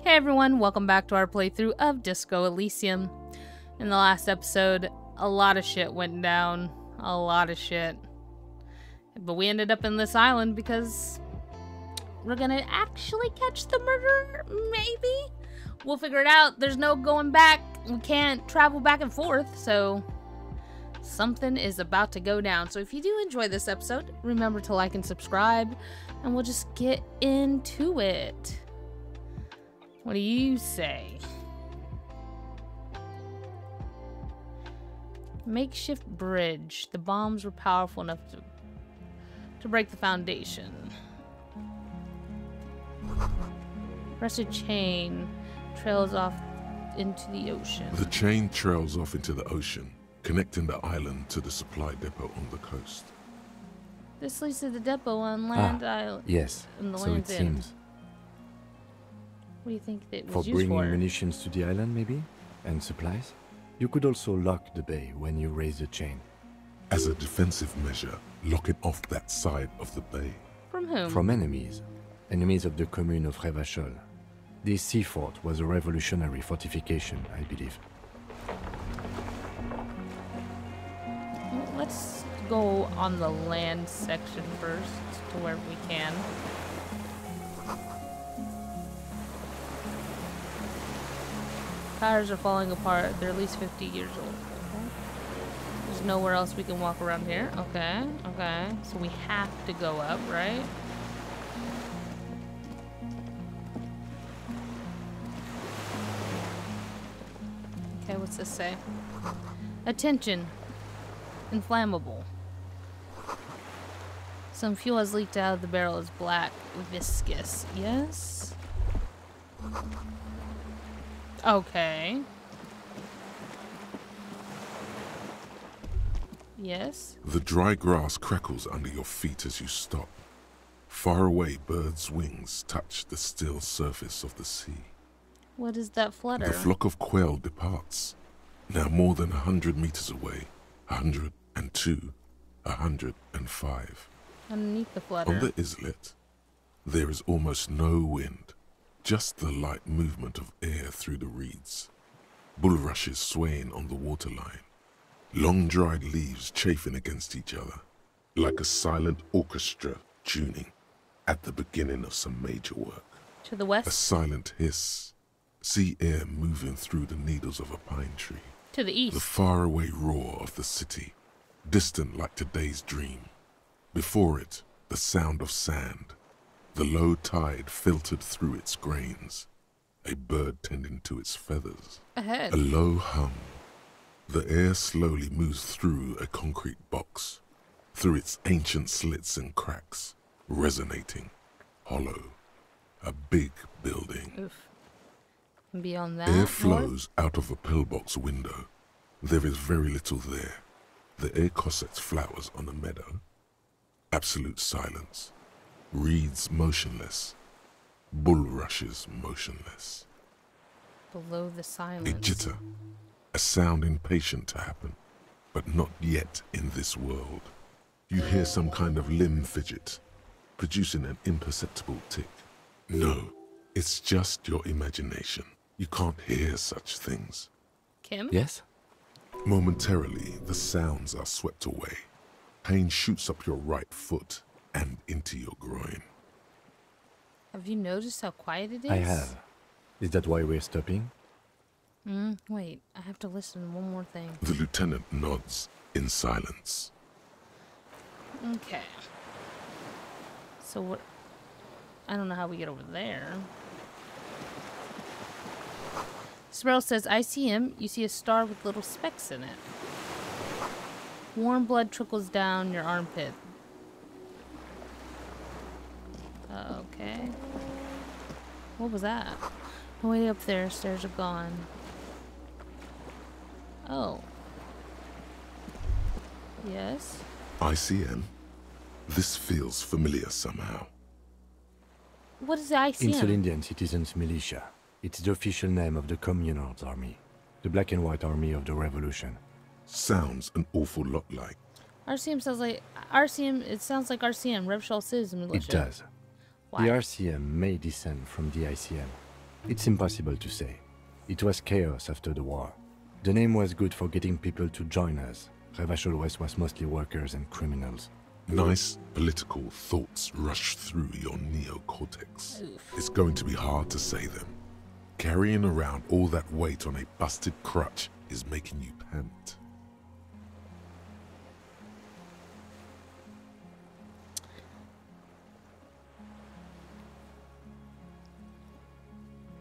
Hey everyone, welcome back to our playthrough of Disco Elysium. In the last episode, a lot of shit went down. A lot of shit. But we ended up in this island because we're gonna actually catch the murderer, maybe? We'll figure it out. There's no going back. We can't travel back and forth, so something is about to go down. So if you do enjoy this episode, remember to like and subscribe, and we'll just get into it. What do you say? Makeshift bridge. The bombs were powerful enough to break the foundation. Rusted chain trails off into the ocean. The chain trails off into the ocean, connecting the island to the supply depot on the coast. This leads to the depot on Land Island. Yes, In the so Land's it End. seems. What do you think that For was used bringing for? munitions to the island, maybe? And supplies? You could also lock the bay when you raise the chain. As a defensive measure, lock it off that side of the bay. From whom? From enemies. Enemies of the commune of Revachol. This sea fort was a revolutionary fortification, I believe. Let's go on the land section first to where we can. Tires are falling apart. They're at least 50 years old. Okay. There's nowhere else we can walk around here. Okay. Okay. So we have to go up, right? Okay, what's this say? Attention. Inflammable. Some fuel has leaked out of the barrel. Is black, viscous. Yes. Okay. Yes. The dry grass crackles under your feet as you stop. Far away, birds' wings touch the still surface of the sea. What is that flutter? The flock of quail departs, now more than 100 meters away. 102, 105. Underneath the flutter. On the islet, there is almost no wind, just the light movement of air through the reeds. Bulrushes swaying on the waterline, long dried leaves chafing against each other, like a silent orchestra tuning at the beginning of some major work. To the A west. silent hiss, sea air moving through the needles of a pine tree. To the The east. faraway roar of the city, distant like today's dream. Before it, the sound of sand, the low tide filtered through its grains, a bird tending to its feathers. Ahead. A low hum. The air slowly moves through a concrete box, through its ancient slits and cracks, resonating, hollow. A big building. Oof. And beyond that. Air north? flows out of a pillbox window. There is very little there. The air cossets flowers on a meadow. Absolute silence. Reeds motionless. Bulrushes motionless. Below the A silence. jitter. A sound impatient to happen, but not yet in this world. You hear some kind of limb fidget, producing an imperceptible tick. No, it's just your imagination. You can't hear such things. Kim? Yes? Momentarily, the sounds are swept away. Pain shoots up your right foot and into your groin. Have you noticed how quiet it is? I have. Is that why we're stopping? Wait, I have to listen to one more thing. The lieutenant nods in silence. Okay. So what? I don't know how we get over there. Sparrow says, I see him. You see a star with little specks in it. Warm blood trickles down your armpit. Okay. What was that? Way up there, stairs are gone. Oh. Yes. ICM? This feels familiar somehow. What is the ICM? Insulindian Citizens Militia. It's the official name of the Communards Army. The black and white army of the revolution. Sounds an awful lot like. RCM sounds like RCM. It sounds like RCM, Revachol Citizen Militia. It does. Why? The RCM may descend from the ICM. It's impossible to say. It was chaos after the war. The name was good for getting people to join us. Revachol West was mostly workers and criminals. Nice political thoughts rush through your neocortex. It's going to be hard to say them. Carrying around all that weight on a busted crutch is making you pant.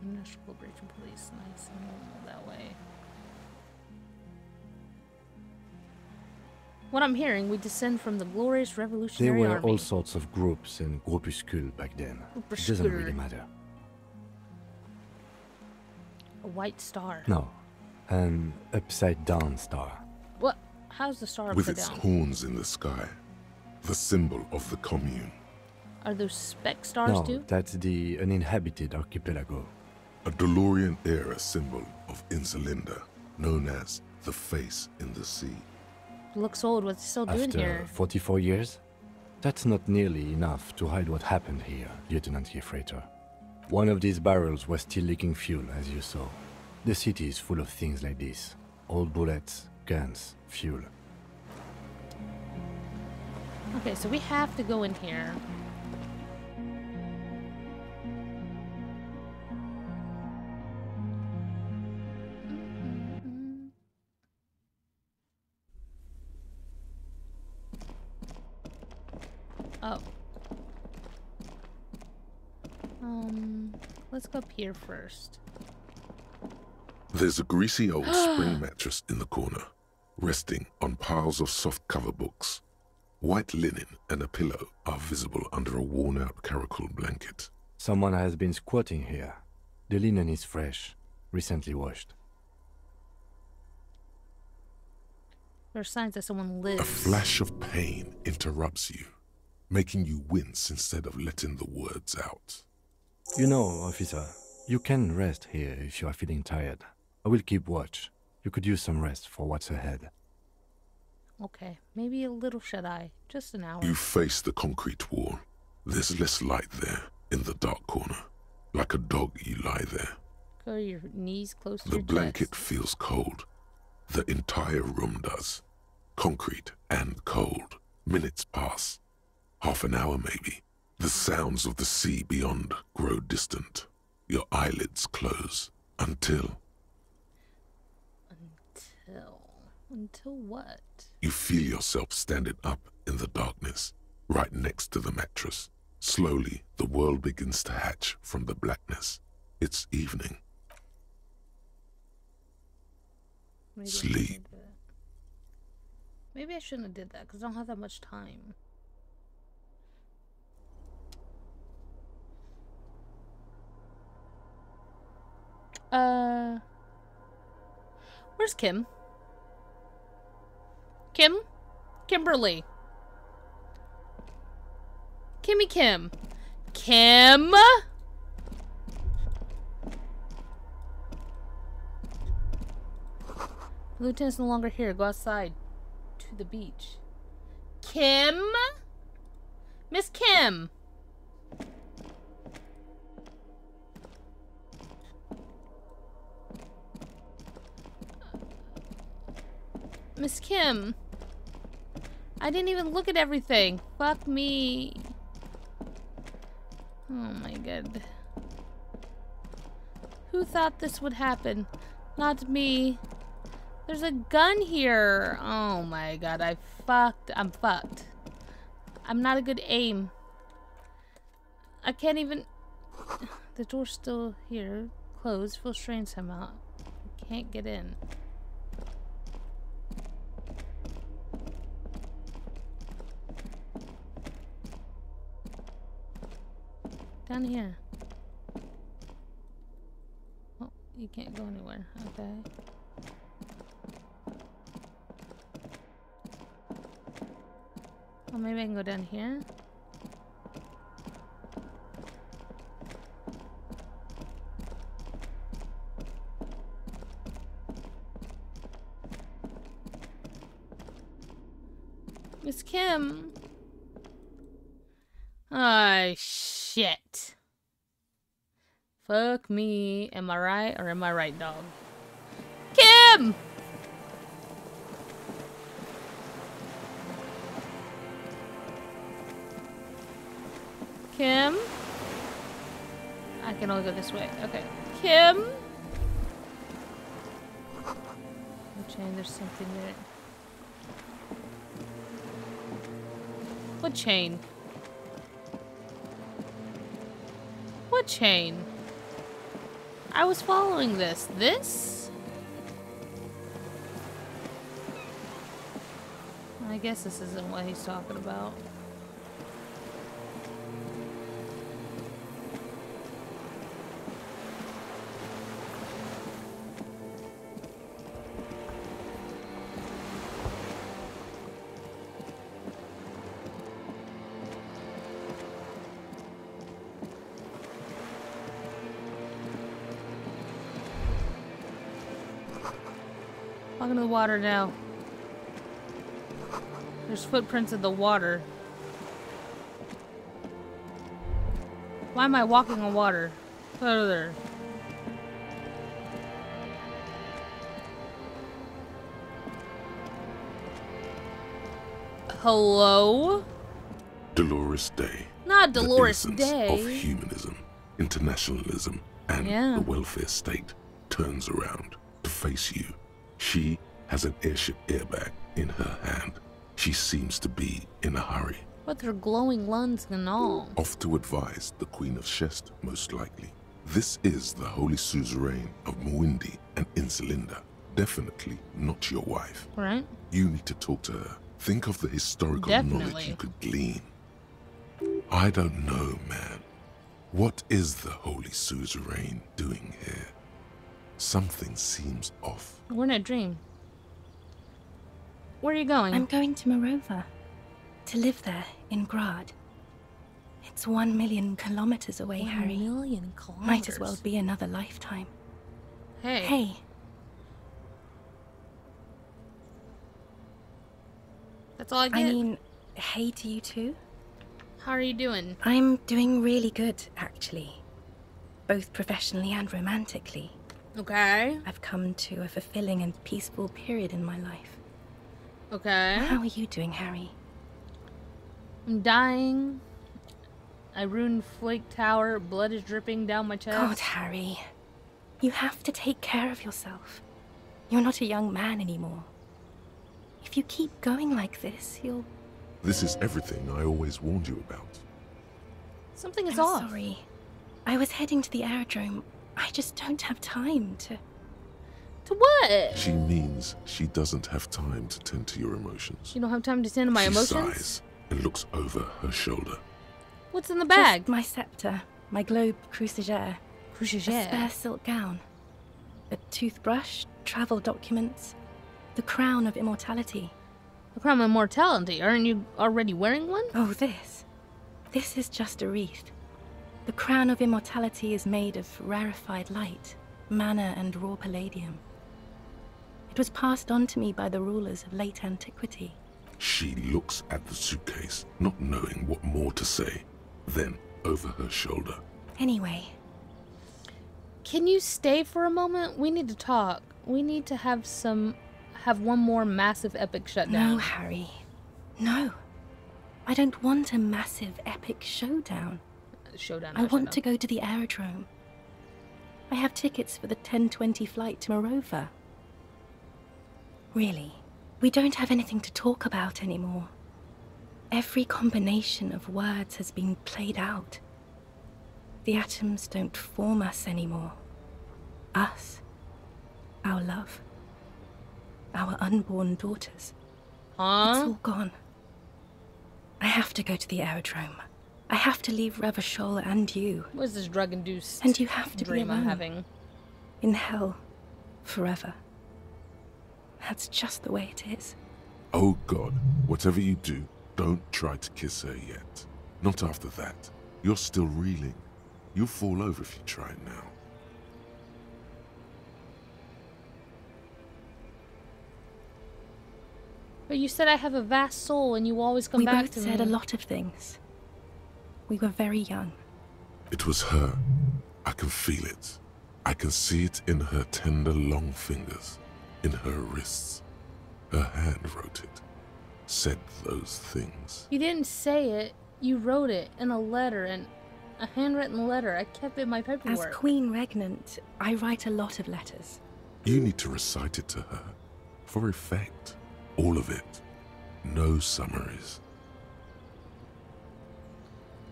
Industrial Corporation Police, nice, that way. What I'm hearing, we descend from the glorious revolutionary There were army. all sorts of groups and groupuscules back then. It doesn't really matter. A white star. No, an upside-down star. What? How's the star With upside its down? horns in the sky, the symbol of the commune. Are those speck stars No, too? that's the uninhabited archipelago. A DeLorean-era symbol of Insulinda, known as the face in the sea. Looks old. What's he still doing After here? 44 years? That's not nearly enough to hide what happened here, Lieutenant Gefreiter. One of these barrels was still leaking fuel, as you saw. The city is full of things like this. Old bullets, guns, fuel. Okay, so we have to go in here. Oh. Let's go up here first. There's a greasy old spring mattress in the corner, resting on piles of soft cover books. White linen and a pillow are visible under a worn-out caracal blanket. Someone has been squatting here. The linen is fresh, recently washed. There are signs that someone lives. A flash of pain interrupts you, making you wince instead of letting the words out. You know, officer, you can rest here if you are feeling tired. I will keep watch. You could use some rest for what's ahead. Okay, maybe a little shut-eye. Just an hour. You face the concrete wall. There's less light there, in the dark corner. Like a dog, you lie there. Go to your knees close to The your blanket chest. feels cold. The entire room does. Concrete and cold. Minutes pass. Half an hour, maybe. The sounds of the sea beyond grow distant. Your eyelids close. Until Until what? you feel yourself standing up in the darkness, right next to the mattress. Slowly, the world begins to hatch from the blackness. It's evening. Maybe Sleep. Maybe I shouldn't have did that because I don't have that much time. Where's Kim? Kim? Kimberly. Kimmy Kim. Kim? The lieutenant's no longer here. Go outside. To the beach. Kim? Miss Kim. Miss Kim. I didn't even look at everything. Fuck me. Oh my god. Who thought this would happen? Not me. There's a gun here. Oh my god, I'm fucked. I'm not a good aim. I can't even... The door's still here. Closed. Feels strange somehow. I can't get in. Down here. Oh, you can't go anywhere. Okay. Well, maybe I can go down here. Miss Kim. Oh, shit. Fuck me. Am I right or am I right, dog? Kim! Kim? I can only go this way. Okay. Kim? Chain, there's something there. What chain? What chain? I was following this. This? I guess this isn't what he's talking about. Walking in the water now. There's footprints in the water. Why am I walking on water? Further. Hello? Dolores Day. Not Dolores the innocence Day. Of humanism, internationalism, and the welfare state turns around to face you. She has an airship airbag in her hand. She seems to be in a hurry. With her glowing lungs and all. Off to advise the Queen of Shest, most likely. This is the Holy Suzerain of Mwindi and Insulinda. Definitely not your wife. Right. You need to talk to her. Think of the historical knowledge you could glean. I don't know, man. What is the Holy Suzerain doing here? Something seems off. We're in a dream. Where are you going? I'm going to Morova. To live there, in Grad. It's 1 million kilometers away, Harry. 1 million kilometers? Might as well be another lifetime. Hey. Hey. That's all I get? I mean, hey to you too? How are you doing? I'm doing really good, actually. Both professionally and romantically. Okay. I've come to a fulfilling and peaceful period in my life. Okay. How are you doing, Harry? I'm dying. I ruined Flake Tower. Blood is dripping down my chest. God, Harry. You have to take care of yourself. You're not a young man anymore. If you keep going like this, you'll... This is everything I always warned you about. Something is I'm off. Sorry. I was heading to the aerodrome. I just don't have time to... To what? She means she doesn't have time to tend to your emotions. You don't have time to tend to my emotions? She sighs and looks over her shoulder. What's in the bag? Just my scepter, my globe cruciger, a Cruciger. spare silk gown, a toothbrush, travel documents, the crown of immortality. The crown of immortality. Aren't you already wearing one? Oh, this. This is just a wreath. The crown of immortality is made of rarefied light, mana and raw palladium. It was passed on to me by the rulers of late antiquity. She looks at the suitcase, not knowing what more to say. Then, over her shoulder. Anyway. Can you stay for a moment? We need to talk. We need to have one more massive epic shutdown. No, Harry. No. I don't want a massive epic showdown. I want to go to the aerodrome. I have tickets for the 10:20 flight to Morova. Really, we don't have anything to talk about anymore. Every combination of words has been played out. The atoms don't form us anymore. Us. Our love. Our unborn daughters. It's all gone. I have to go to the aerodrome. I have to leave Revachol and you. What's this drug-induced and you have to dream be alone. I'm having? In hell. Forever. That's just the way it is. Oh God, whatever you do, don't try to kiss her yet. Not after that. You're still reeling. You'll fall over if you try it now. But you said I have a vast soul and you always come back to me. We both said a lot of things. We were very young. It was her, I can feel it. I can see it in her tender long fingers, in her wrists. Her hand wrote it, said those things. You didn't say it. You wrote it in a letter, and a handwritten letter. I kept it in my paperwork. As Queen Regnant, I write a lot of letters. You need to recite it to her, for effect. All of it. No summaries.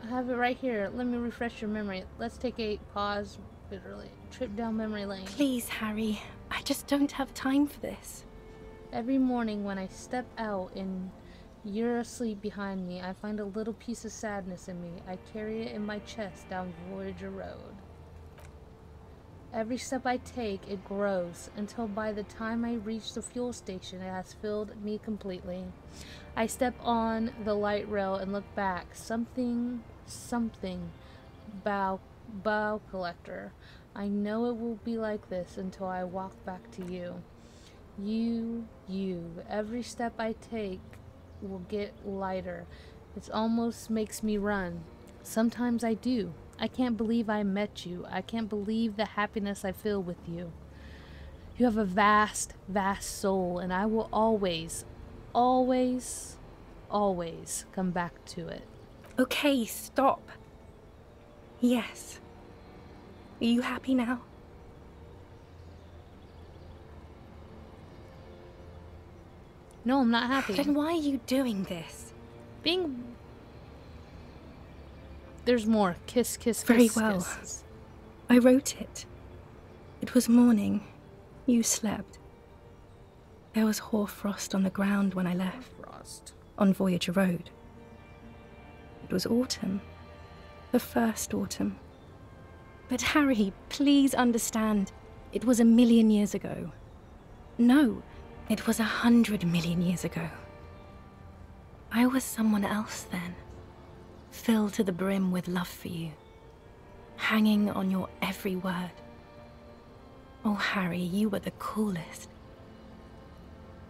I have it right here. Let me refresh your memory. Let's take a pause, literally. Trip down memory lane. Please, Harry. I just don't have time for this. Every morning when I step out and you're asleep behind me, I find a little piece of sadness in me. I carry it in my chest down Voyager Road. Every step I take, it grows, until by the time I reach the fuel station, it has filled me completely. I step on the light rail and look back. Something, bow collector. I know it will be like this until I walk back to you. You. Every step I take will get lighter. It almost makes me run. Sometimes I do. I can't believe I met you. I can't believe the happiness I feel with you. You have a vast, vast soul, and I will always, always, always come back to it. Okay, stop. Yes. Are you happy now? No, I'm not happy. Then why are you doing this? There's more. Kiss, kiss, Very kiss, well. kisses. I wrote it. It was morning. You slept. There was hoarfrost on the ground when I left. Frost. On Voyager Road. It was autumn. The first autumn. But Harry, please understand, it was 1,000,000 years ago. No, it was 100 million years ago. I was someone else then, filled to the brim with love for you, hanging on your every word. Oh, Harry, you were the coolest.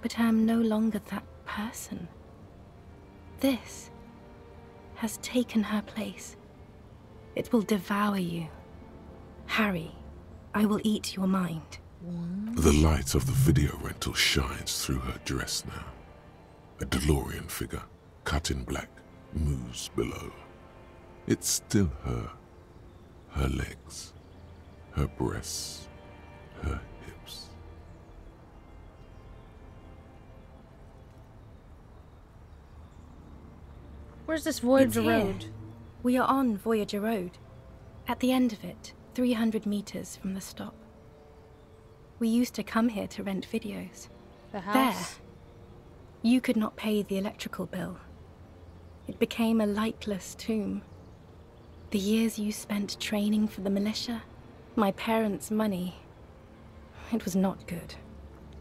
But I am no longer that person. This has taken her place. It will devour you. Harry, I will eat your mind. The light of the video rental shines through her dress now. A DeLorean figure, cut in black, moves below. It's still her. Her legs, her breasts, her hips. Where's this Voyager It's here. Road? We are on Voyager Road. At the end of it, 300 meters from the stop. We used to come here to rent videos. The house? There. You could not pay the electrical bill. It became a lightless tomb. The years you spent training for the militia, my parents' money, it was not good.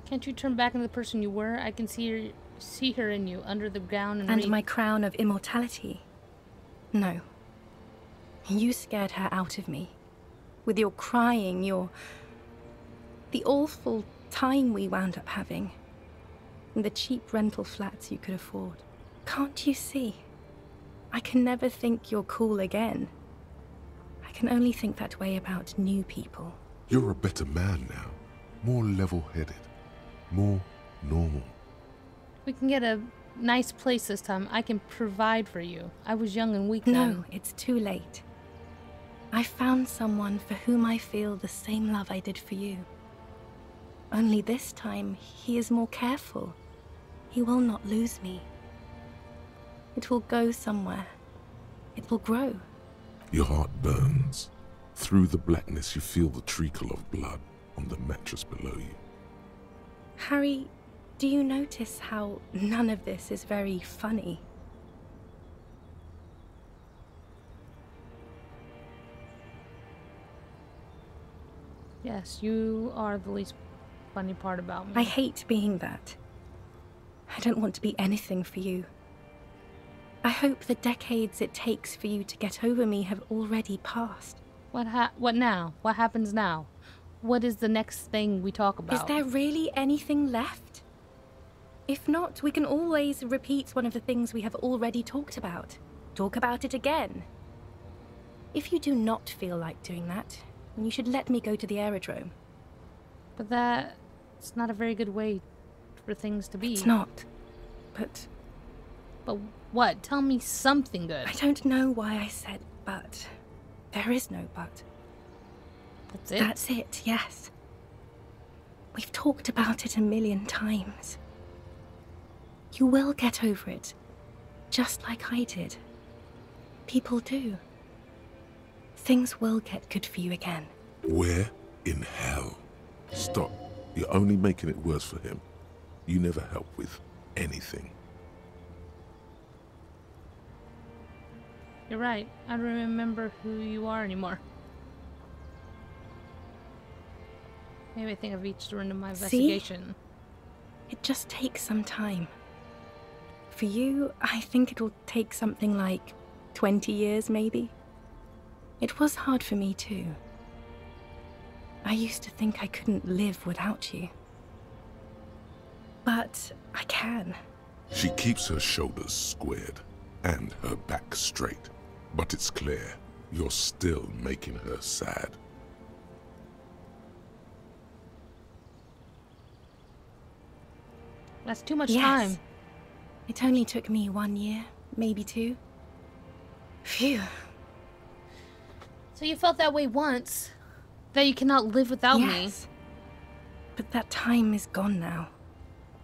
Can't you turn back into the person you were? I can see her in you, under the ground And my crown of immortality. No. You scared her out of me. With your crying, the awful time we wound up having. And the cheap rental flats you could afford. Can't you see? I can never think you're cool again. I can only think that way about new people. You're a better man now. More level-headed. More normal. We can get a nice place this time. I can provide for you. I was young and weak No, then. it's too late. I found someone for whom I feel the same love I did for you. Only this time, he is more careful. He will not lose me. It will go somewhere. It will grow. Your heart burns. Through the blackness you feel the trickle of blood on the mattress below you. Harry, do you notice how none of this is very funny? Yes, you are the least funny part about me. I hate being that. I don't want to be anything for you. I hope the decades it takes for you to get over me have already passed. What now? What happens now? What is the next thing we talk about? Is there really anything left? If not, we can always repeat one of the things we have already talked about. Talk about it again. If you do not feel like doing that, and you should let me go to the aerodrome. But that's not a very good way for things to be. It's not. But what? Tell me something good. I don't know why I said but. There is no but. That's it? That's it, yes. We've talked about it a million times. You will get over it, just like I did. People do. Things will get good for you again. Where in hell? Stop. You're only making it worse for him. You never help with anything. You're right. I don't remember who you are anymore. Maybe I think I've reached the end of my investigation. See? It just takes some time. For you, I think it'll take something like 20 years, maybe. It was hard for me, too. I used to think I couldn't live without you. But I can. She keeps her shoulders squared and her back straight. But it's clear you're still making her sad. That's too much Yes. time. It only took me 1 year, maybe 2. Phew. So you felt that way once, that you cannot live without me. Yes. But that time is gone now.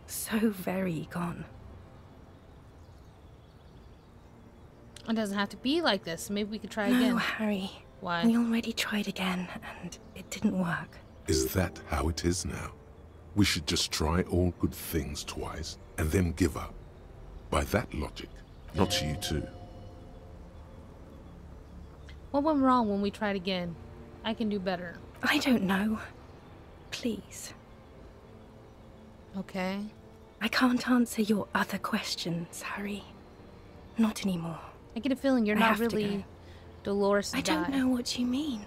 So very gone. It doesn't have to be like this. Maybe we could try No, again. Harry. Why? We already tried again, and it didn't work. Is that how it is now? We should just try all good things twice and then give up. By that logic, not you too. What went wrong when we tried again? I can do better. I don't know. Please. Okay. I can't answer your other questions, Harry. Not anymore. I get a feeling you're I not have to really go. Dolores I don't know what you mean.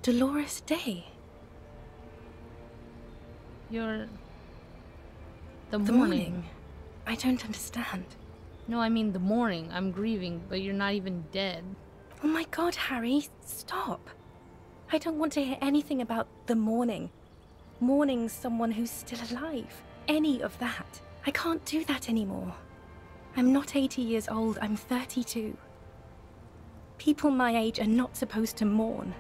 Dolores Day. You're... The The morning. morning. I don't understand. No, I mean the morning. I'm grieving, but you're not even dead. Oh my god, Harry, stop. I don't want to hear anything about the morning. Mourning someone who's still alive. Any of that. I can't do that anymore. I'm not 80 years old, I'm 32. People my age are not supposed to mourn.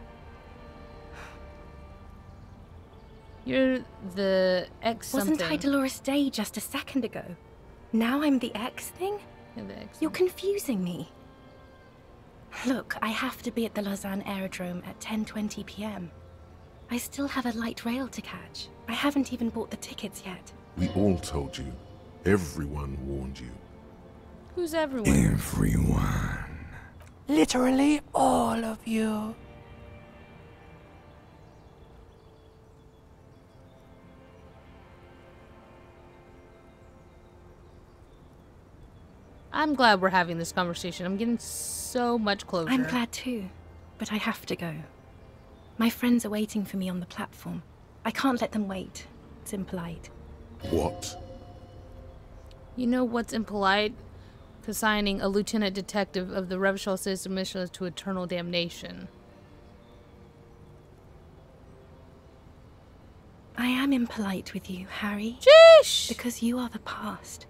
You're the X something. Wasn't I Dolores Day just a second ago? Now I'm the X thing? You're the X You're confusing me. Look, I have to be at the Lausanne Aerodrome at 10:20 p.m. I still have a light rail to catch. I haven't even bought the tickets yet. We all told you. Everyone warned you. Who's everyone? Everyone. Literally all of you. I'm glad we're having this conversation. I'm getting so much closer. I'm glad too, but I have to go. My friends are waiting for me on the platform. I can't let them wait. It's impolite. What? You know what's impolite? Consigning a lieutenant detective of the Revachol System mission to eternal damnation. I am impolite with you, Harry. Sheesh! Because you are the past.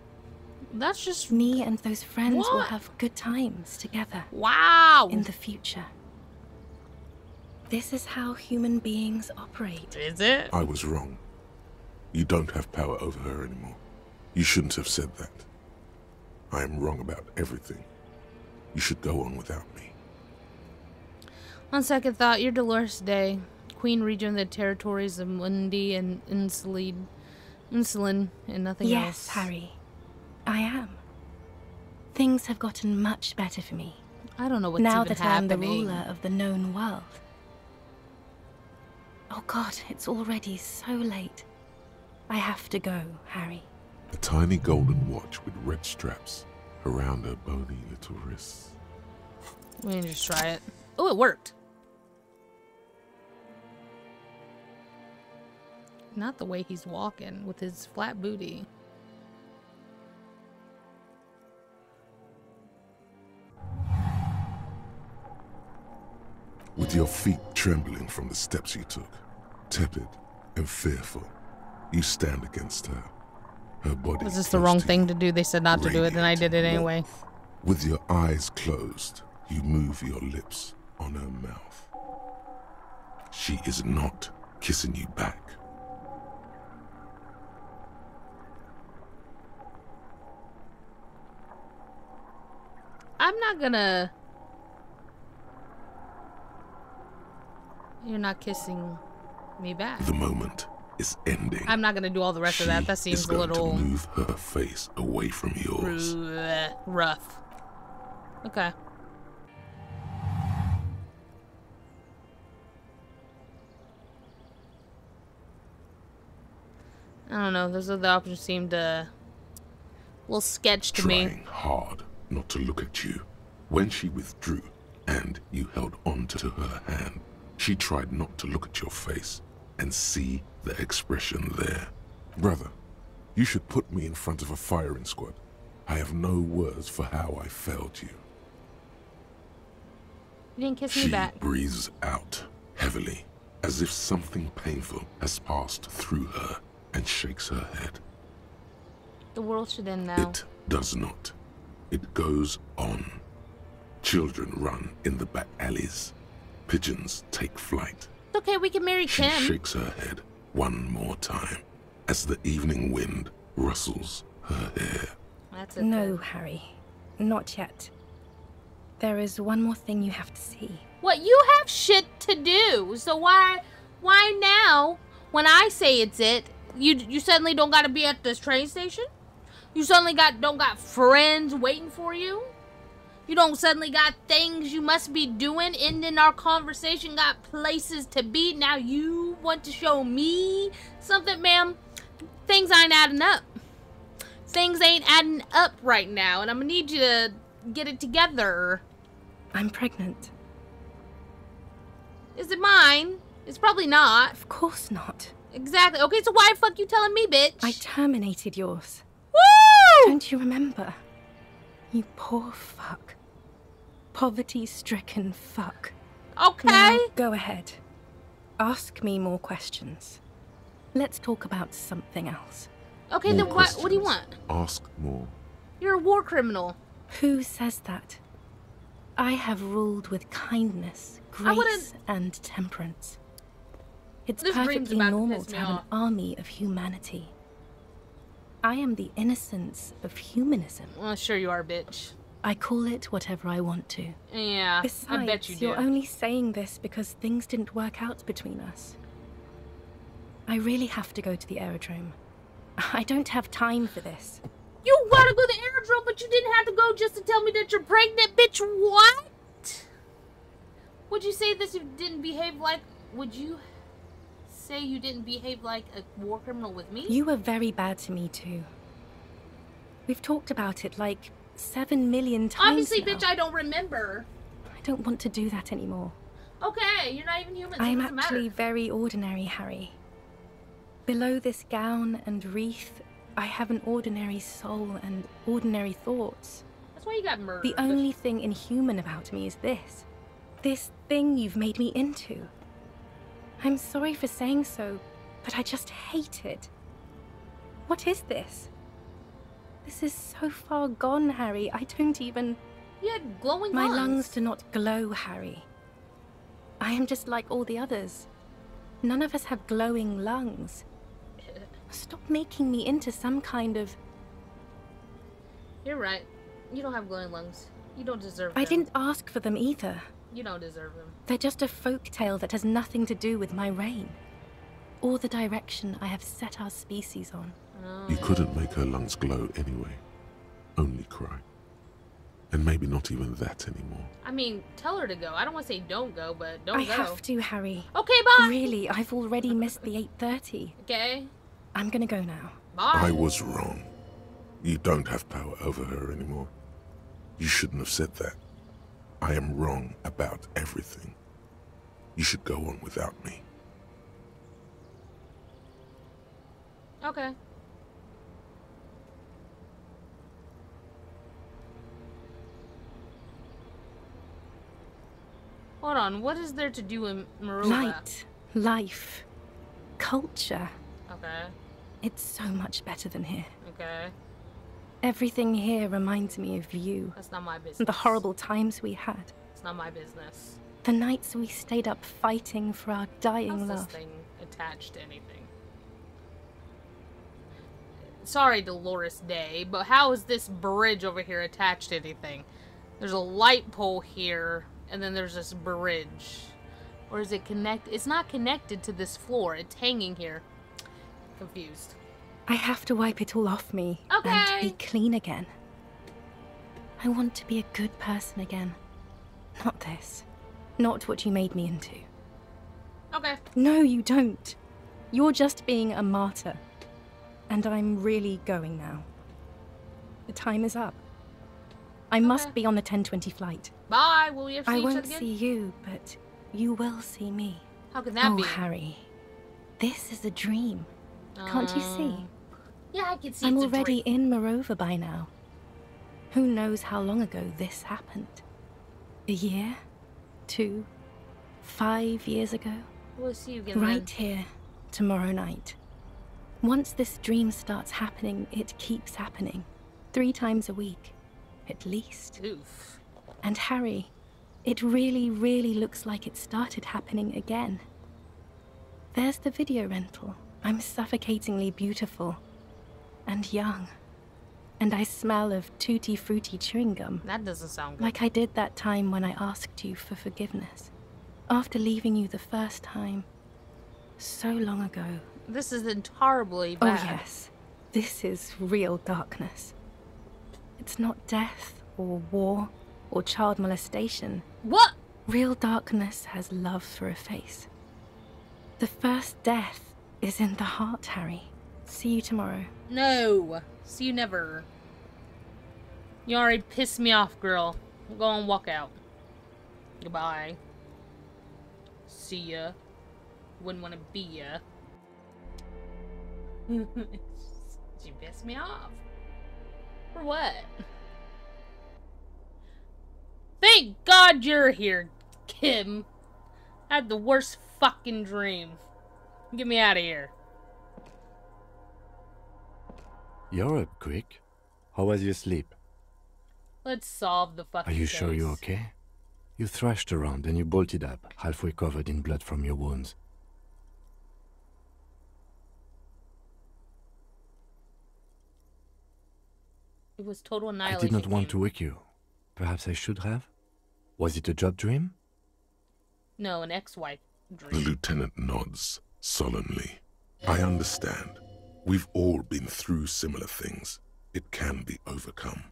That's just... Me and those friends will What? have good times together Wow! in the future. This is how human beings operate. Is it? I was wrong. You don't have power over her anymore. You shouldn't have said that. I am wrong about everything. You should go on without me. On second thought, you're Dolores Day, Queen Regent of the territories of Mundi and Insulin, and nothing else. Yes, Harry. I am. Things have gotten much better for me. I don't know what's now even that I am the happening. ruler of the known world. Oh god, it's already so late. I have to go, Harry. A tiny golden watch with red straps around her bony little wrists. We can just try it. Oh, it worked. Not the way he's walking with his flat booty. With your feet trembling from the steps you took, tepid and fearful, you stand against her. Her body. Was this the wrong thing to do? They said not to do it, and I did it anyway. With your eyes closed, you move your lips on her mouth. She is not kissing you back. I'm not gonna... You're not kissing me back. The moment is ending. I'm not gonna do all the rest of that. That seems a little... to move her face away from yours. Rough. Okay. I don't know. Those other options seemed a little sketch to me. Trying hard not to look at you. When she withdrew and you held on to her hand, she tried not to look at your face and see the expression there. Brother, you should put me in front of a firing squad. I have no words for how I failed you. You didn't kiss me back. She breathes out heavily, as if something painful has passed through her, and shakes her head. The world should end now. It does not. It goes on. Children run in the back alleys. Pigeons take flight. It's okay, we can marry Kim. She shakes her head one more time as the evening wind rustles her hair. That's it. No, Harry. Not yet. There is one more thing you have to see. What? You have shit to do. So why now, when I say it's it, you suddenly don't gotta be at this train station? You suddenly don't got friends waiting for you? You don't suddenly got things you must be doing, ending our conversation, got places to be. Now you want to show me something, ma'am? Things ain't adding up. Things ain't adding up right now, and I'm gonna need you to get it together. I'm pregnant. Is it mine? It's probably not. Of course not. Exactly. Okay, so why the fuck you telling me, bitch? I terminated yours. Woo! Don't you remember? You poor fuck. Poverty-stricken fuck. Okay. Now, go ahead. Ask me more questions. Let's talk about something else. Okay, More then what do you questions. want? Ask more. You're a war criminal. Who says that? I have ruled with kindness, grace, and temperance. It's This dream's perfectly about to normal piss to me have an off. army of humanity. I am the innocence of humanism. Well, sure you are, bitch. I call it whatever I want to. Yeah, Besides, I bet you do. you're only saying this because things didn't work out between us. I really have to go to the aerodrome. I don't have time for this. You gotta go to the aerodrome, but you didn't have to go just to tell me that you're pregnant, bitch. What? Would you say this if you didn't behave like... Would you say you didn't behave like a war criminal with me? You were very bad to me too. We've talked about it like 7 million times Obviously, now. bitch, I don't remember. I don't want to do that anymore. Okay, you're not even human. So I am it doesn't actually matter. very ordinary, Harry. Below this gown and wreath, I have an ordinary soul and ordinary thoughts. That's why you got murdered. The only thing inhuman about me is this. This thing you've made me into. I'm sorry for saying so, but I just hate it. What is this? This is so far gone, Harry. I don't even... You had glowing My lungs. lungs do not glow, Harry. I am just like all the others. None of us have glowing lungs. Stop making me into some kind of... You're right. You don't have glowing lungs. You don't deserve them. I didn't ask for them either. You don't deserve them. They're just a folk tale that has nothing to do with my reign. Or the direction I have set our species on. Oh. You couldn't make her lungs glow anyway. Only cry. And maybe not even that anymore. I mean, tell her to go. I don't want to say don't go, but don't I go. have to, Harry. Okay, bye. Really, I've already missed the 8:30. Okay. I'm gonna go now. Bye. I was wrong. You don't have power over her anymore. You shouldn't have said that. I am wrong about everything. You should go on without me. Okay. Hold on, what is there to do in Marova? Light, life, culture. Okay. It's so much better than here. Okay. Everything here reminds me of you. That's not my business. And the horrible times we had. It's not my business. The nights we stayed up fighting for our dying How's love. this thing attached to anything? Sorry, Dolores Day, but how is this bridge over here attached to anything? There's a light pole here, and then there's this bridge. Or is it connected? It's not connected to this floor. It's hanging here. Confused. I have to wipe it all off me. Okay. And be clean again. I want to be a good person again. Not this. Not what you made me into. Okay. No, you don't. You're just being a martyr. And I'm really going now. The time is up. I must be on the 10:20 flight. Bye. Will we ever see I each other won't again? see you, but you will see me. How can that oh, be? Harry. This is a dream. Can't you see? Yeah, I can see. I'm it's a already dream. in Marova by now. Who knows how long ago this happened? A year? 2? 5 years ago? We'll see you again Right then. here, tomorrow night. Once this dream starts happening, it keeps happening. 3 times a week, at least. Oof. And Harry, it really, really looks like it started happening again. There's the video rental. I'm suffocatingly beautiful. And young. And I smell of tutti frutti chewing gum. That doesn't sound good. Like I did that time when I asked you for forgiveness. After leaving you the first time. So long ago. This isn't horribly bad. Oh yes. This is real darkness. It's not death, or war, or child molestation. What? Real darkness has love for a face. The first death is in the heart, Harry. See you tomorrow. No. See you never. You already pissed me off, girl. Go on, walk out. Goodbye. See ya. Wouldn't want to be ya. She pissed me off. For what? Thank God you're here, Kim. I had the worst fucking dream. Get me out of here. You're up quick. How was your sleep? Let's solve the fucking Are you case. sure you're okay? You thrashed around and you bolted up, halfway covered in blood from your wounds. It was total I annihilation. did not want Kim. to wake you. Perhaps I should have? Was it a job dream? No, an ex-wife The dream. lieutenant nods solemnly. I understand. We've all been through similar things. It can be overcome.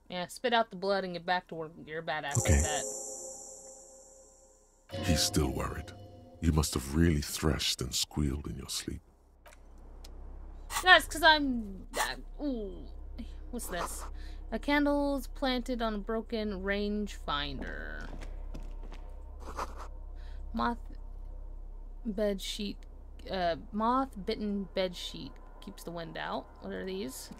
Yeah, spit out the blood and get back to work. You're a badass Okay. like that. He's still worried. You must have really thrashed and squealed in your sleep. That's because I'm... ooh. What's this? A candle's planted on a broken rangefinder. Moth-bitten bed sheet. Keeps the wind out. What are these?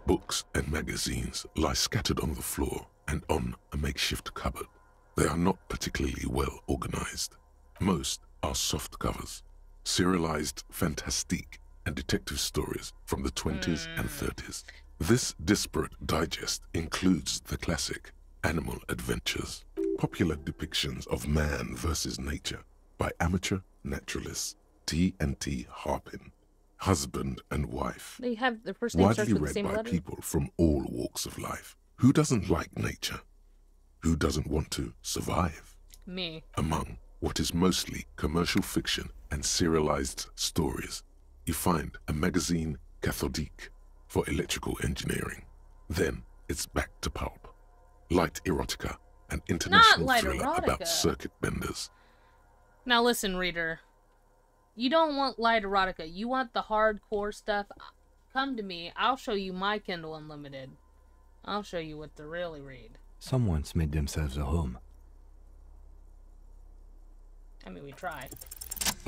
Books and magazines lie scattered on the floor and on a makeshift cupboard. They are not particularly well organized. Most are soft covers, serialized fantastique and detective stories from the 20s and 30s. This disparate digest includes the classic Animal Adventures, popular depictions of man versus nature by amateur naturalists T&T Harpin, husband and wife. They have their first name starts Widely with the read same by letter. people from all walks of life. Who doesn't like nature? Who doesn't want to survive? Me. Among what is mostly commercial fiction and serialized stories, you find a magazine cathodique for electrical engineering. Then it's back to pulp. Light erotica, an international light thriller erotica. about circuit benders. Now listen, reader. You don't want light erotica. You want the hardcore stuff. Come to me. I'll show you my Kindle Unlimited. I'll show you what to really read. Someone's made themselves a home. I mean, we tried.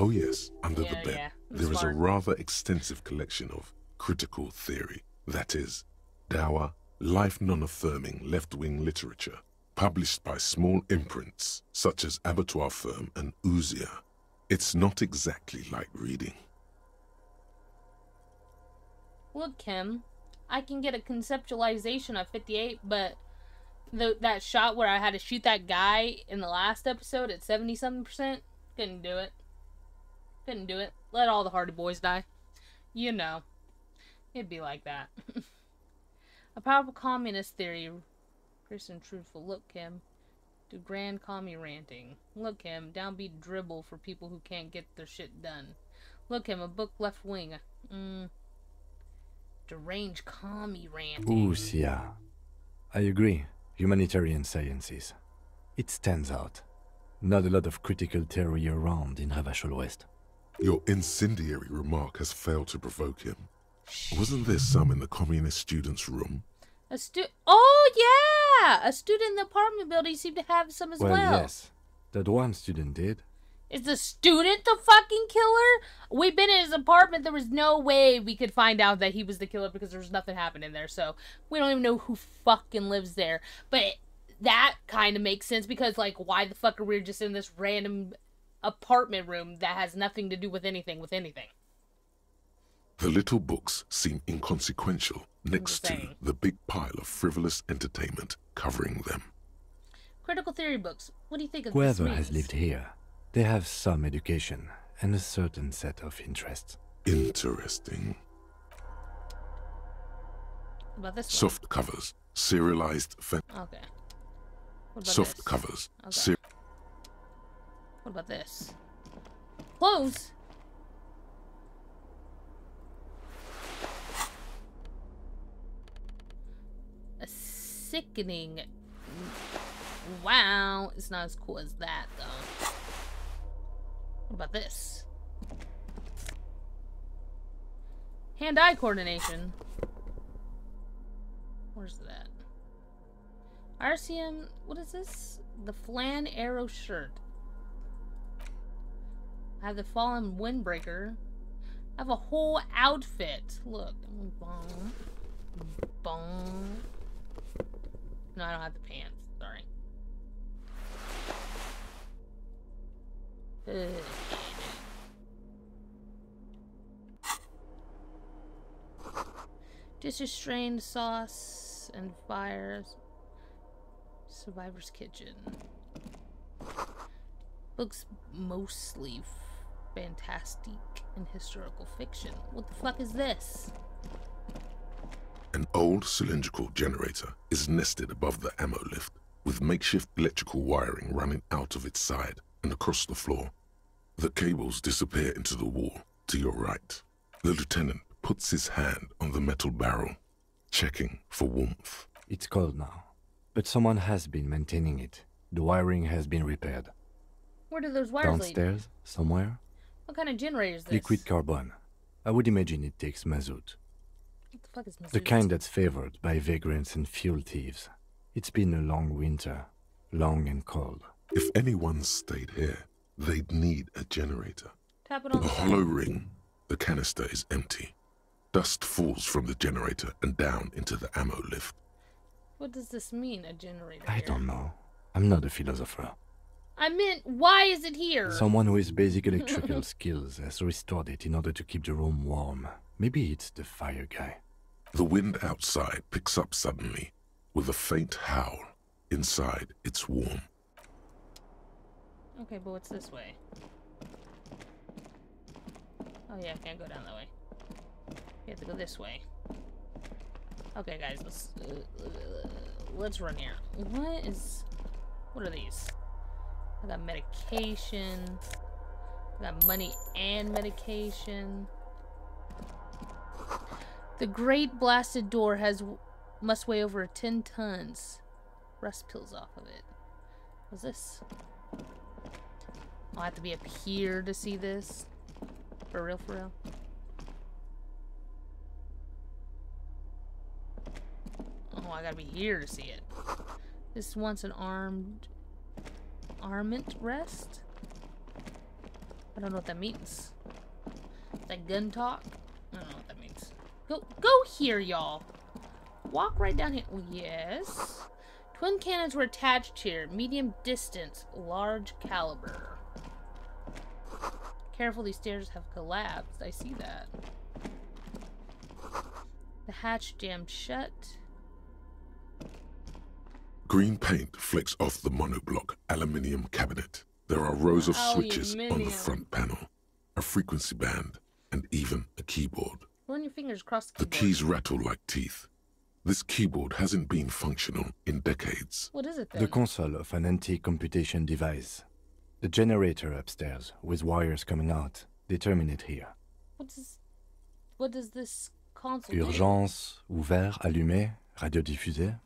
Oh yes, under the Yeah, bed, yeah. there is a Smart. rather extensive collection of critical theory, that is, dour, life non-affirming left-wing literature, published by small imprints such as Abattoir Firm and Ouzia. It's not exactly like reading. Look, Kim, I can get a conceptualization of 58, but that shot where I had to shoot that guy in the last episode at 70-something%, couldn't do it. Couldn't do it. Let all the hardy boys die. You know. It'd be like that. A powerful communist theory. Person truthful. Look, Kim. Do grand commie ranting. Look, Kim. Downbeat dribble for people who can't get their shit done. Look, Kim. A book left wing. Deranged commie ranting. Ouzia. I agree. Humanitarian sciences. It stands out. Not a lot of critical theory around in Revachol West. Your incendiary remark has failed to provoke him. Wasn't there some in the communist student's room? Oh, yeah! A student in the apartment building seemed to have some as well. Well, yes. That one student did. Is the student the fucking killer? We've been in his apartment. There was no way we could find out that he was the killer because there was nothing happening there. So we don't even know who fucking lives there. But that kind of makes sense because, like, why the fuck are we just in this random apartment room that has nothing to do with anything The little books seem inconsequential next to the big pile of frivolous entertainment covering them. Critical theory books. What do you think of Whoever this? has lived here, they have some education and a certain set of interests. Interesting. What about this one? Soft covers, serialized Okay. What about soft this? covers. Okay. What about this? Clothes? A sickening... Wow. It's not as cool as that, though. What about this? Hand-eye coordination. Where's that? RCM... What is this? The Flan Arrow shirt. I have the Fallen Windbreaker. I have a whole outfit. Look. Boom. Boom. No, I don't have the pants. Sorry. Disrestrained sauce and fires. Survivor's Kitchen. Books mostly fantastic and historical fiction. What the fuck is this? An old cylindrical generator is nested above the ammo lift, with makeshift electrical wiring running out of its side and across the floor. The cables disappear into the wall to your right. The lieutenant puts his hand on the metal barrel, checking for warmth. It's cold now, but someone has been maintaining it. The wiring has been repaired. Where do those wires lead? Downstairs, somewhere? What kind of generator is this? Liquid carbon. I would imagine it takes mazout. What the fuck is The kind that's favored by vagrants and fuel thieves. It's been a long winter, long and cold. If anyone stayed here, they'd need a generator. Tap it In on the the hollow ring, the canister is empty. Dust falls from the generator and down into the ammo lift. What does this mean, a generator? I here? don't know. I'm not a philosopher. I meant, why is it here? Someone with basic electrical skills has restored it in order to keep the room warm. Maybe it's the fire guy. The wind outside picks up suddenly, with a faint howl. Inside, it's warm. Okay, but what's this way? Oh yeah, I can't go down that way. You have to go this way. Okay, guys, let's run here. What are these? I got medication. I got money and medication. The great blasted door must weigh over 10 tons. Rust peels off of it. What's this? I'll have to be up here to see this. For real, for real. Oh, I gotta be here to see it. This wants an armament rest. I don't know what that means. That gun talk? I don't know what that means. Go here, y'all. Walk right down here. Oh, yes. Twin cannons were attached here. Medium distance, large caliber. Careful, these stairs have collapsed. I see that. The hatch jammed shut. Green paint flicks off the monoblock aluminium cabinet. There are rows of switches on the front panel, a frequency band, and even a keyboard. Run your fingers across the The keyboard. keys rattle like teeth. This keyboard hasn't been functional in decades. What is it then? The console of an antique computation device. The generator upstairs, with wires coming out. They terminate here. What does this console do? Urgence, ouvert, allumé, radiodiffusé.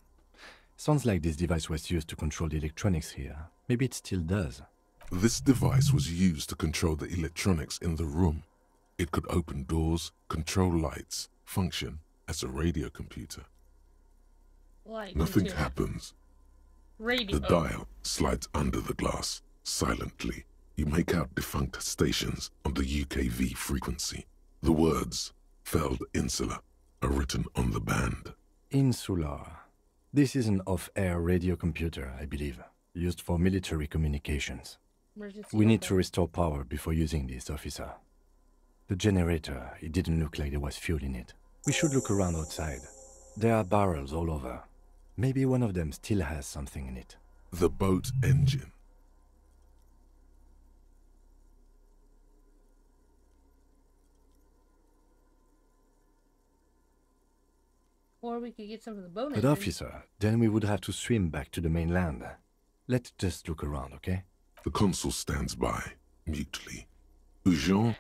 Sounds like this device was used to control the electronics here. Maybe it still does. This device was used to control the electronics in the room. It could open doors, control lights, function as a radio computer. Nothing happens. Radio. The dial slides under the glass. Silently, you make out defunct stations on the UKV frequency. The words, Feld Insular, are written on the band. Insular. This is an off-air radio computer, I believe, used for military communications. We need to restore power before using this, officer. The generator, it didn't look like there was fuel in it. We should look around outside. There are barrels all over. Maybe one of them still has something in it. The boat engine. Or we could get some of the boat But engine. officer, then we would have to swim back to the mainland. Let's just look around, okay? The consul stands by, mutely. Jean?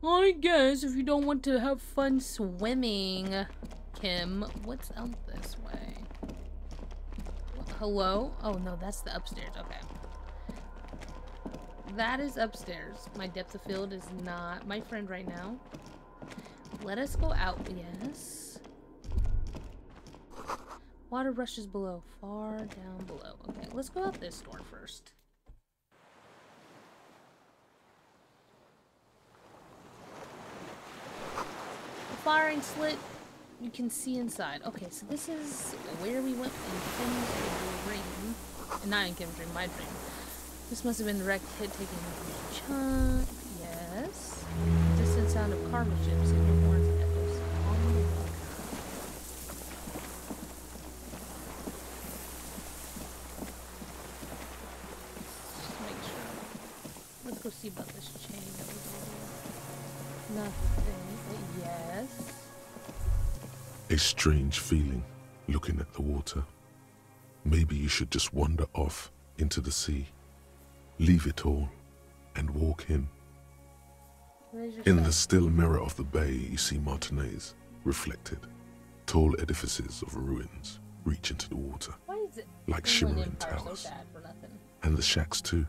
I guess if you don't want to have fun swimming, Kim, what's out this way? Hello? Oh no, that's the upstairs. Okay. That is upstairs. My depth of field is not my friend right now. Let us go out, yes. Water rushes below, far down below. Okay, let's go out this door first. The firing slit, you can see inside. Okay, so this is where we went in Kim's dream. Not in Kim's dream, my dream. This must have been direct hit taking a chunk. Yes. Distant sound of cargo ships signal horns and echoes on the water. Just make sure. Let's go see about this chain that was over there. Nothing. But yes. A strange feeling, looking at the water. Maybe you should just wander off into the sea. Leave it all and walk in. In the still mirror of the bay, you see Martinaise, reflected. Tall edifices of ruins reach into the water, like shimmering towers. And the shacks too.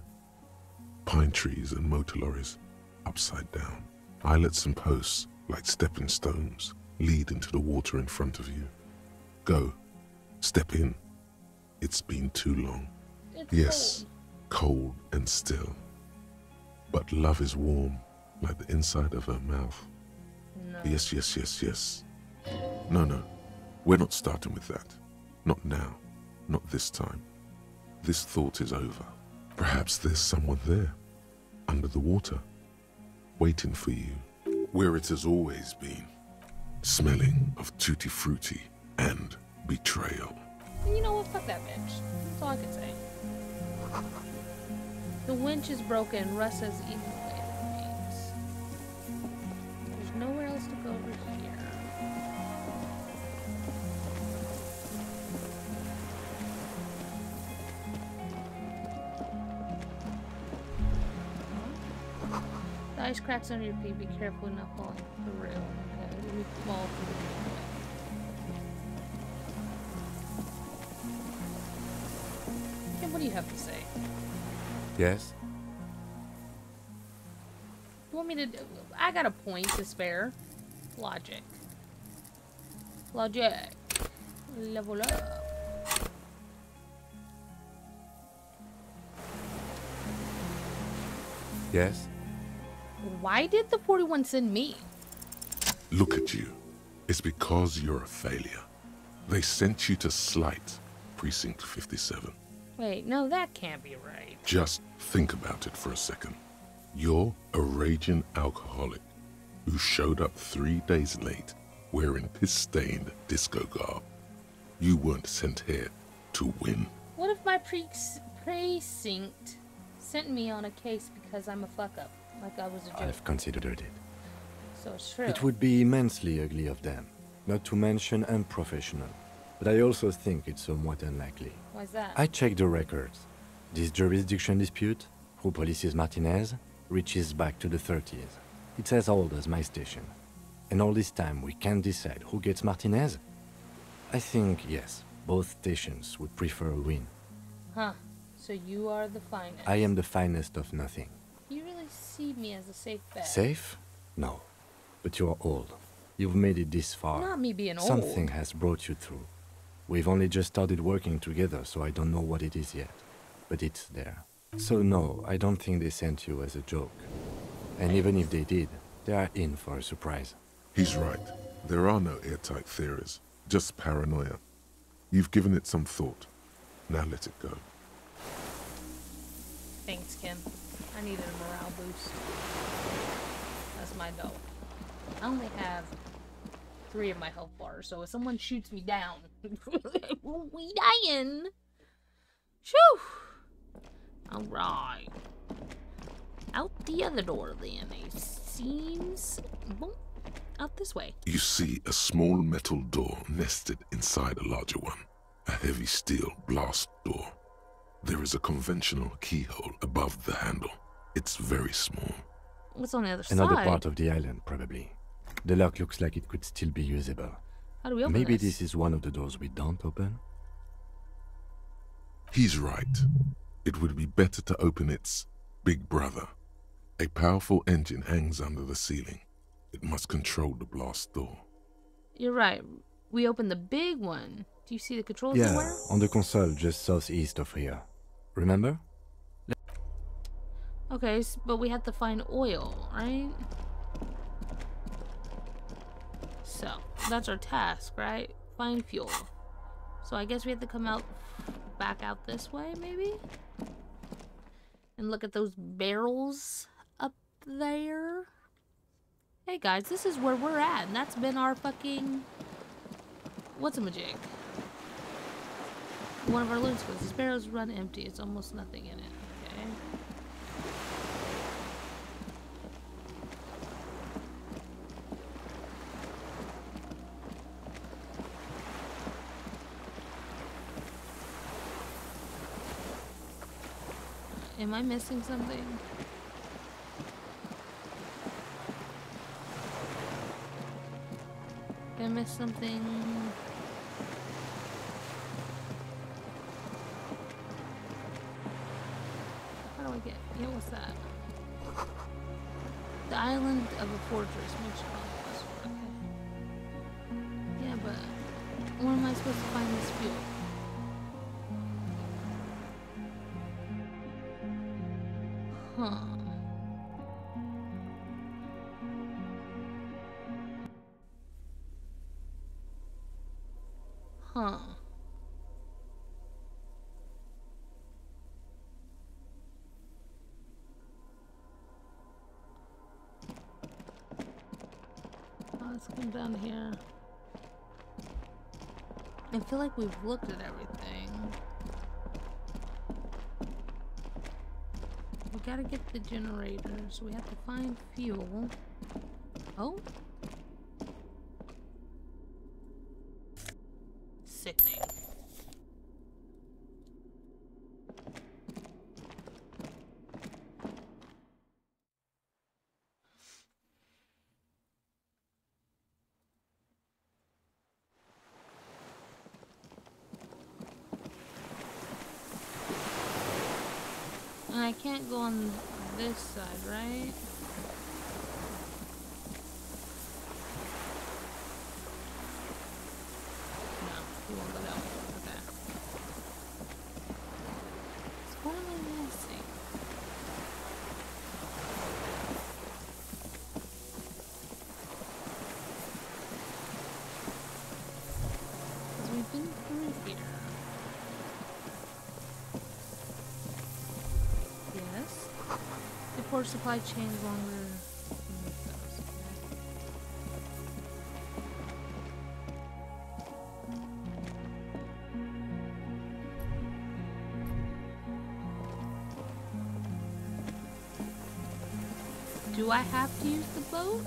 Pine trees and motor lorries, upside down. Islets and posts, like stepping stones, lead into the water in front of you. Go, step in. It's been too long. Yes, cold and still. But love is warm, like the inside of her mouth. No. Yes, yes, yes, yes. No, we're not starting with that. Not now, not this time. This thought is over. Perhaps there's someone there, under the water, waiting for you, where it has always been, smelling of tutti frutti and betrayal. You know what? Fuck that bitch. That's all I can say. The winch is broken. Russ has eaten away the remains. There's nowhere else to go over here. The ice cracks under your feet. Be careful not falling through. Okay, we fall through. What do you have to say? Yes? You want me to do? I got a point to spare. Logic. Logic. Level up. Yes? Why did the 41 send me? Look at you. It's because you're a failure. They sent you to slight Precinct 57. Wait, no, that can't be right. Just think about it for a second. You're a raging alcoholic who showed up 3 days late wearing piss-stained disco garb. You weren't sent here to win. What if my precinct sent me on a case because I'm a fuck-up? Like I was a joke. I've considered it. So it's true. It would be immensely ugly of them, not to mention unprofessional. But I also think it's somewhat unlikely. Why's that? I checked the records. This jurisdiction dispute, who polices Martinaise, reaches back to the 30s. It's as old as my station. And all this time we can't decide who gets Martinaise? I think, yes, both stations would prefer a win. Huh. So you are the finest. I am the finest of nothing. You really see me as a safe bet. Safe? No. But you're old. You've made it this far. Not me being old. Something has brought you through. We've only just started working together, so I don't know what it is yet. But it's there. So no, I don't think they sent you as a joke. And even if they did, they are in for a surprise. He's right. There are no airtight theories, just paranoia. You've given it some thought. Now let it go. Thanks, Kim. I needed a morale boost. That's my dope. I only have 3 of my health bars, so if someone shoots me down, we dying. Shoo! Alright. Out the other door then. It seems... Boom. Out this way. You see a small metal door nested inside a larger one. A heavy steel blast door. There is a conventional keyhole above the handle. It's very small. What's on the other Another side? part of the island, probably. The lock looks like it could still be usable. How do we open Maybe this? this is one of the doors we don't open? He's right. It would be better to open its big brother. A powerful engine hangs under the ceiling. It must control the blast door. You're right. We opened the big one. Do you see the controls Yeah, somewhere? on the console just southeast of here. Remember? Okay, but we have to find oil, right? So, that's our task, right? Find fuel. So I guess we have to come out, back out this way, maybe? And look at those barrels up there. Hey guys, this is where we're at, and that's been our fucking... what's-a-majig? One of our loot spots. This barrel's run empty. It's almost nothing in it. Okay. Am I missing something? Did I miss something? How do I get? Yeah, what's that? The island of a fortress. Makes okay. Yeah, but where am I supposed to find this fuel? Huh. Huh. Let's come down here. I feel like we've looked at everything. We gotta get the generators. We have to find fuel. Oh. Sickening. And I can't go on this side, right? No, we won't go down. Okay. So what am I missing? The port supply chains longer. Do I have to use the boat?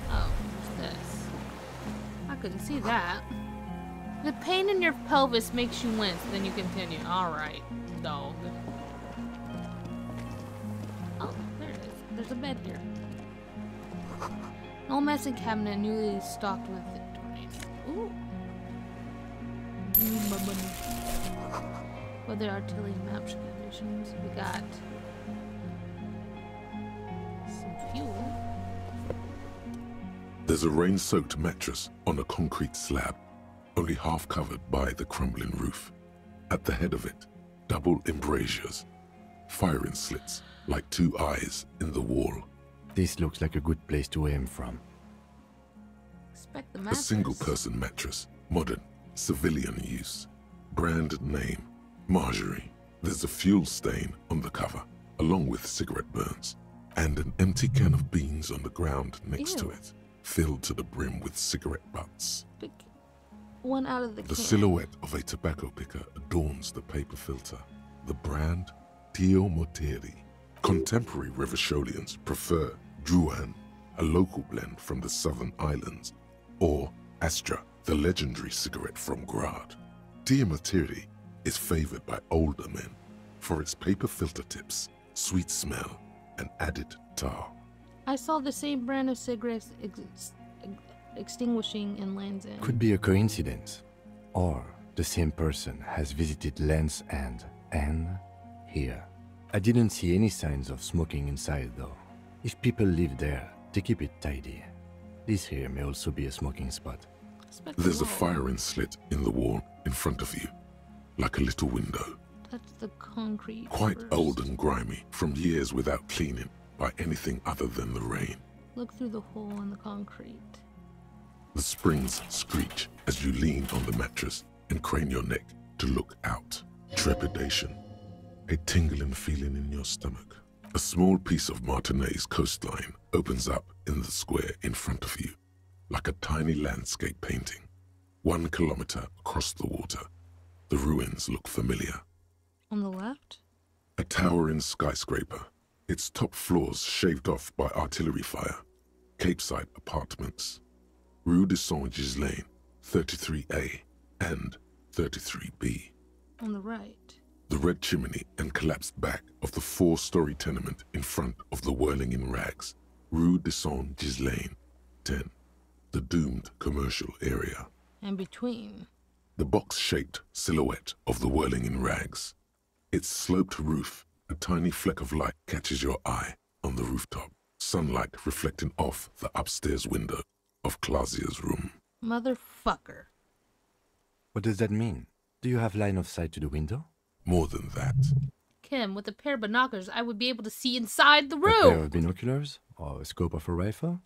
Oh, what's this? I couldn't see that. The pain in your pelvis makes you wince, then you continue. Alright, dog. Oh, there it is. There's a bed here. An old medicine cabinet newly stocked with tornadoes. Ooh. My money. Weather artillery map conditions. We got some fuel. There's a rain-soaked mattress on a concrete slab, only half covered by the crumbling roof. At the head of it, double embrasures, firing slits like two eyes in the wall. This looks like a good place to aim from. Expect the A mattress. single-person mattress, modern, civilian use. Brand name, Marjorie. There's a fuel stain on the cover, along with cigarette burns, and an empty can of beans on the ground next to Ew. it, filled to the brim with cigarette butts. Pick one out of the The can. silhouette of a tobacco picker adorns the paper filter. The brand, Tio Moteri. Contemporary Revacholians prefer Druan, a local blend from the southern islands, or Astra, the legendary cigarette from Grad. Tio Moteri is favored by older men for its paper filter tips, sweet smell, and added tar. I saw the same brand of cigarettes extinguishing in Land's End. Could be a coincidence. Or the same person has visited Land's End and here. I didn't see any signs of smoking inside though. If people live there, they keep it tidy. This here may also be a smoking spot. Expect the There's a wall. firing slit in the wall in front of you, like a little window. Touch the concrete. Quite first. old and grimy from years without cleaning by anything other than the rain. Look through the hole in the concrete. The springs screech as you lean on the mattress and crane your neck to look out. Trepidation. A tingling feeling in your stomach. A small piece of Martinaise coastline opens up in the square in front of you, like a tiny landscape painting. 1 kilometer across the water. The ruins look familiar. On the left? A towering skyscraper, its top floors shaved off by artillery fire. Capeside apartments. Rue de Saint-Ghislain, 33A and 33B. On the right. The red chimney and collapsed back of the 4-story tenement in front of the Whirling in Rags. Rue de Saint-Ghislain, 10. The doomed commercial area. And between. The box-shaped silhouette of the Whirling in Rags. Its sloped roof, a tiny fleck of light catches your eye on the rooftop. Sunlight reflecting off the upstairs window of Clausia's room. Motherfucker. What does that mean? Do you have line of sight to the window? More than that, Kim, with a pair of binoculars, I would be able to see inside the A pair room. of binoculars? Or a scope of a rifle?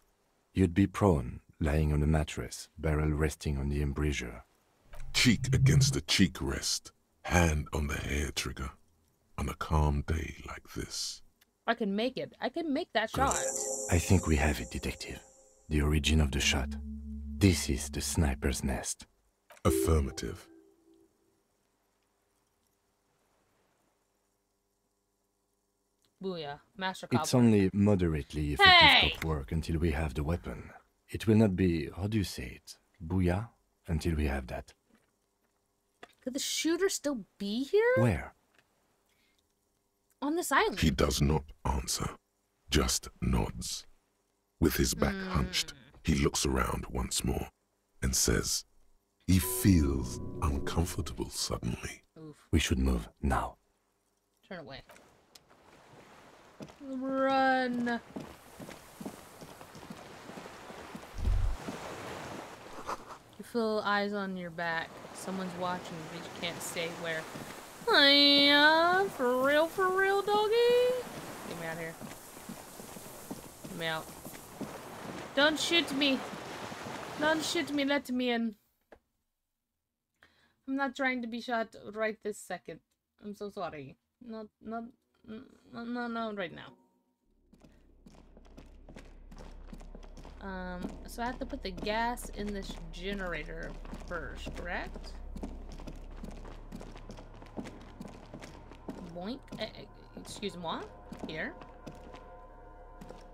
You'd be prone, lying on a mattress, barrel resting on the embrasure. cheek against the cheek rest, hand on the hair trigger, on a calm day like this. I can make it. I can make that shot. I think we have it, Detective. The origin of the shot. This is the sniper's nest. Affirmative. Booyah. Master It's Cobbler. only moderately effective Hey! top work until we have the weapon. It will not be, how do you say it, booyah, until we have that. Could the shooter still be here? Where? On this island. He does not answer, just nods. With his back hunched, he looks around once more and says, he feels uncomfortable suddenly. Oof. We should move now. Turn away. Run. You feel eyes on your back. Someone's watching, but you can't say where. Hiya, for real, doggy. Get me out of here. Get me out. Don't shoot me. Don't shoot me, let me in. I'm not trying to be shot right this second. I'm so sorry. Not right now. So I have to put the gas in this generator first, correct? Boink. Excuse me, here.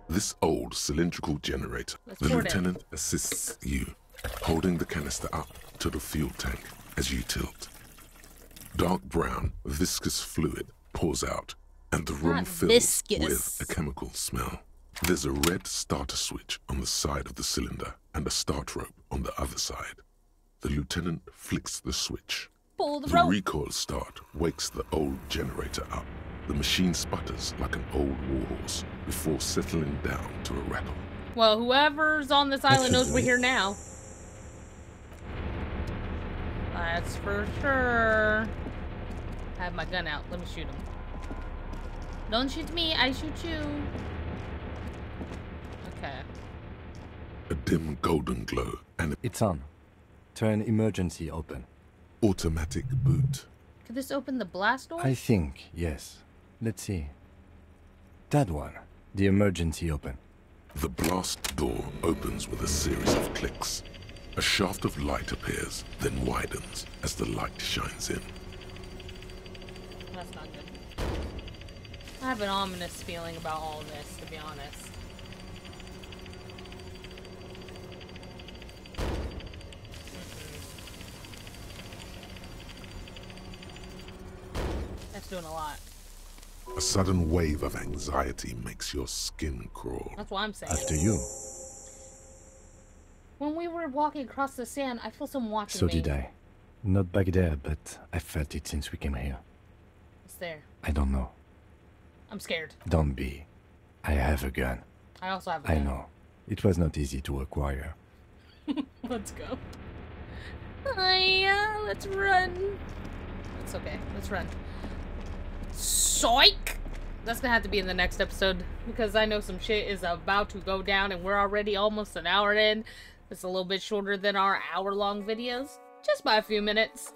This old cylindrical generator, the lieutenant assists you, holding the canister up to the fuel tank as you tilt. Dark brown, viscous fluid pours out, and the room fills with a chemical smell. There's a red starter switch on the side of the cylinder and a start rope on the other side. The lieutenant flicks the switch. Pull the rope. The recoil start wakes the old generator up. The machine sputters like an old warhorse before settling down to a rattle. Well, whoever's on this island knows we're here now. That's for sure. I have my gun out. Let me shoot him. Don't shoot me, I shoot you. Okay. A dim golden glow and it's on. Turn emergency open. Automatic boot. Could this open the blast door? I think, yes. Let's see. That one. The emergency open. The blast door opens with a series of clicks. A shaft of light appears, then widens as the light shines in. That's not good. I have an ominous feeling about all of this, to be honest. That's doing a lot. A sudden wave of anxiety makes your skin crawl. That's what I'm saying. After you. When we were walking across the sand, I feel someone watching me. So did I. Not back there, but I felt it since we came here. It's there. I don't know. I'm scared. Don't be. I have a gun. I also have a gun. I know. It was not easy to acquire. Let's go. Hiya, let's run. It's okay. Let's run. Psych! That's gonna have to be in the next episode because I know some shit is about to go down and we're already almost an hour in. It's a little bit shorter than our hour-long videos. Just by a few minutes.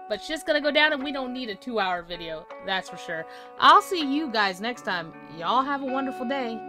But shit's gonna go down and we don't need a 2-hour video. That's for sure. I'll see you guys next time. Y'all have a wonderful day.